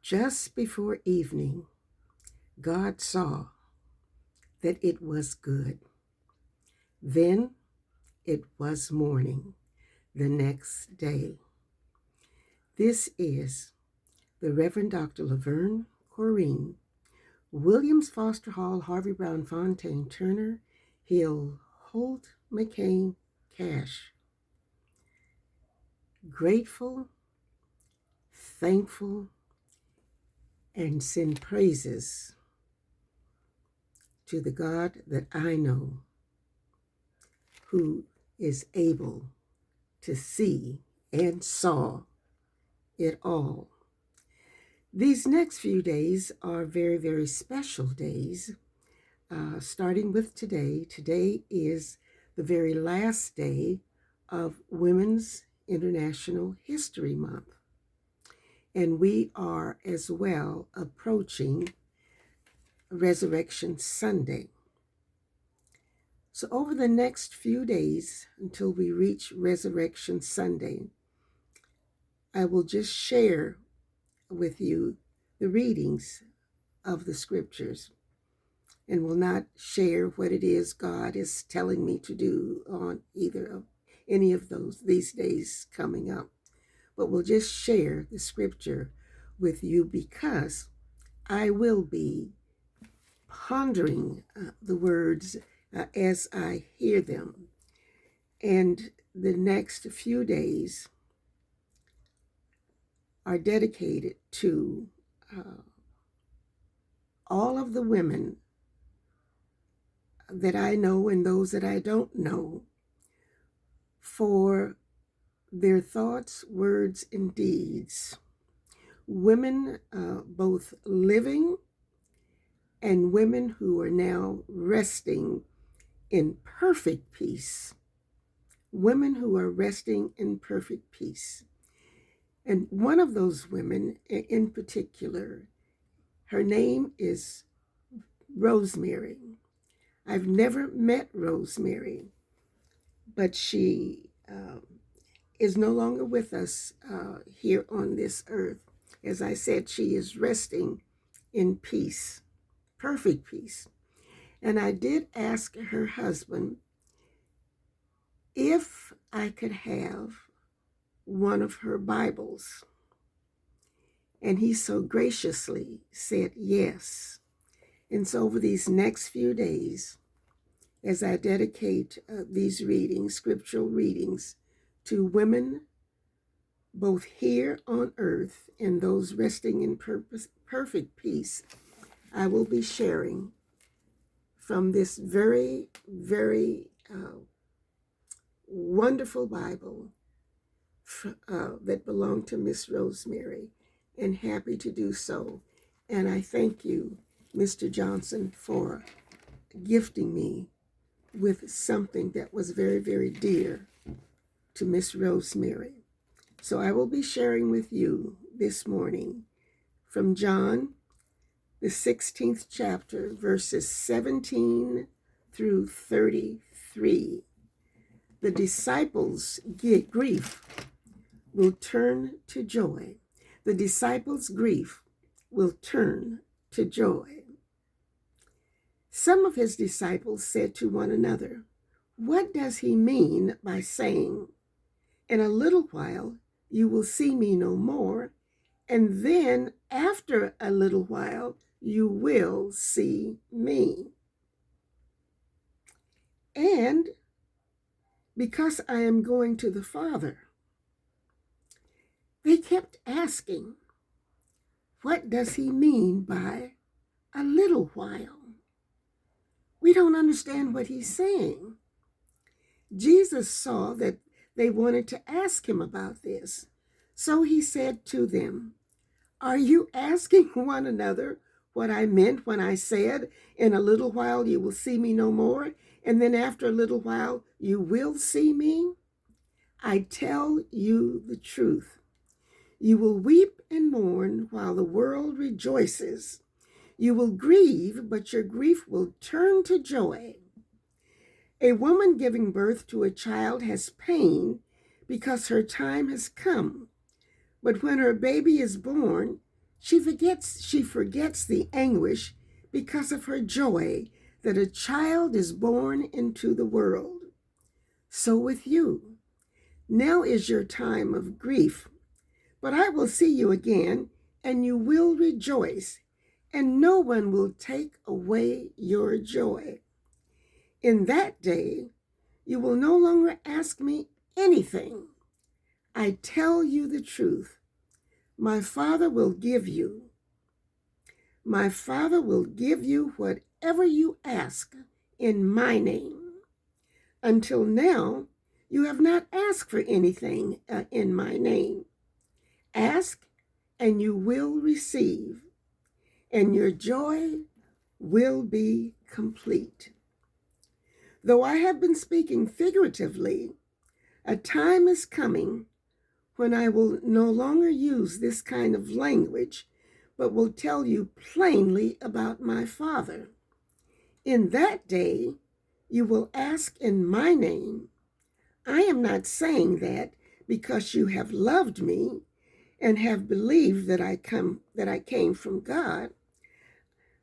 Just before evening, God saw that it was good. Then it was morning the next day. This is the Reverend Dr. Laverne Corrine, Williams Foster Hall, Harvey Brown Fontaine Turner, Hill Holt McCain Cash. Grateful, thankful, and send praises to the God that I know, who is able to see and saw it all. These next few days are very, very special days, starting with today. Today is the very last day of Women's International History Month. And we are as well approaching Resurrection Sunday. So over the next few days until we reach Resurrection Sunday, I will just share with you the readings of the scriptures and will not share what it is God is telling me to do on either of any of these days coming up. But we'll just share the scripture with you because I will be pondering the words as I hear them. And the next few days are dedicated to all of the women that I know and those that I don't know for their thoughts, words, and deeds. Women both living and women who are now resting in perfect peace. Women who are resting in perfect peace. And one of those women in particular, her name is Rosemary. I've never met Rosemary, but she is no longer with us here on this earth. As I said, she is resting in peace, perfect peace. And I did ask her husband if I could have one of her Bibles. And he so graciously said yes. And so over these next few days, as I dedicate these readings, scriptural readings, to women both here on earth and those resting in perfect peace, I will be sharing from this very, very wonderful Bible that belonged to Miss Rosemary, and happy to do so. And I thank you, Mr. Johnson, for gifting me with something that was very, very dear to Miss Rosemary. So I will be sharing with you this morning from John, the 16th chapter, verses 17 through 33. The disciples' grief will turn to joy. The disciples' grief will turn to joy. Some of his disciples said to one another, "What does he mean by saying, 'In a little while you will see me no more, and then after a little while you will see me'? And because I am going to the Father." They kept asking, "What does he mean by a little while? We don't understand what he's saying." Jesus saw that they wanted to ask him about this. So he said to them, "Are you asking one another what I meant when I said, 'In a little while you will see me no more, and then after a little while you will see me'? I tell you the truth. You will weep and mourn while the world rejoices. You will grieve, but your grief will turn to joy. A woman giving birth to a child has pain because her time has come. But when her baby is born, She forgets the anguish because of her joy that a child is born into the world. So with you, now is your time of grief, but I will see you again, and you will rejoice, and no one will take away your joy. In that day, you will no longer ask me anything. I tell you the truth. My Father will give you whatever you ask in my name. Until now, you have not asked for anything in my name. Ask, and you will receive, and your joy will be complete. Though I have been speaking figuratively, a time is coming when I will no longer use this kind of language, but will tell you plainly about my Father. In that day, you will ask in my name. I am not saying that because you have loved me and have believed that I came from God.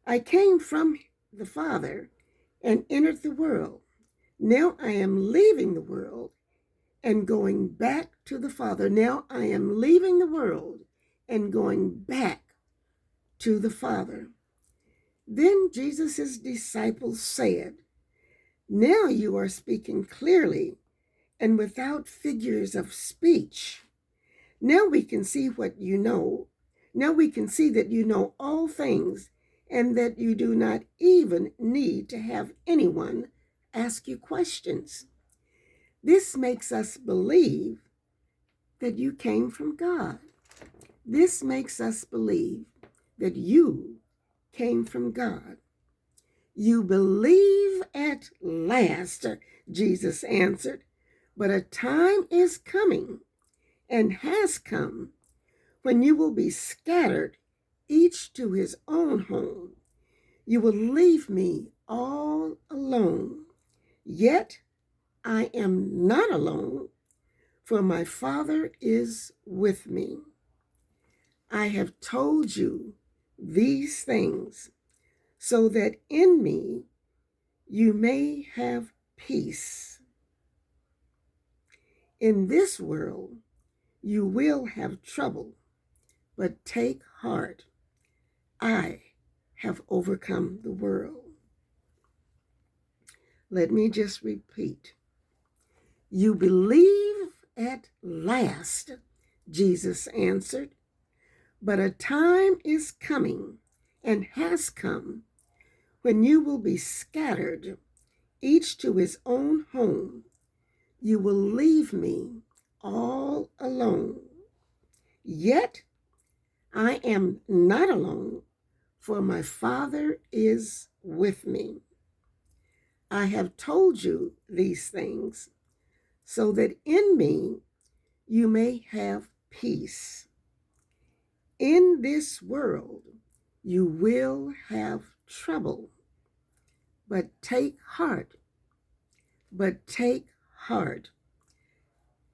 I came from the Father and entered the world. Now I am leaving the world and going back to the Father. Now I am leaving the world and going back to the Father. Then Jesus' disciples said, now you are speaking clearly and without figures of speech. Now we can see what you know. Now we can see that you know all things and that you do not even need to have anyone ask you questions. This makes us believe that you came from God. This makes us believe that you came from God. You believe at last, Jesus answered, but a time is coming and has come when you will be scattered, each to his own home. You will leave me all alone. Yet I am not alone, for my Father is with me. I have told you these things so that in me you may have peace. In this world you will have trouble, but take heart. I have overcome the world. Let me just repeat. You believe at last, Jesus answered, but a time is coming and has come when you will be scattered, each to his own home. You will leave me all alone. Yet I am not alone, for my Father is with me. I have told you these things so that in me you may have peace. In this world you will have trouble, but take heart.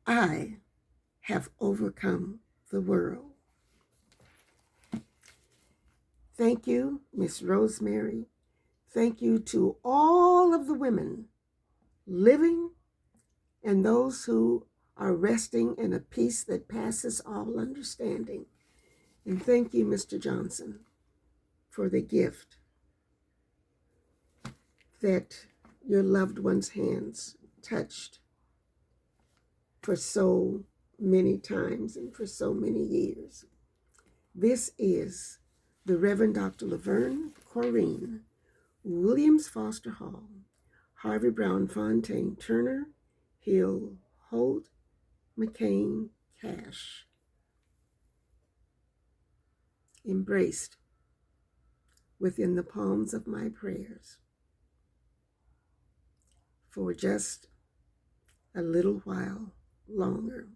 I have overcome the world. Thank you, Miss Rosemary. Thank you to all of the women living and those who are resting in a peace that passes all understanding. And thank you, Mr. Johnson, for the gift that your loved one's hands touched for so many times and for so many years. This is the Reverend Dr. Laverne Corrine, Williams Foster Hall, Harvey Brown Fontaine Turner, Hill Holt, McCain Cash. Embraced within the palms of my prayers for just a little while longer.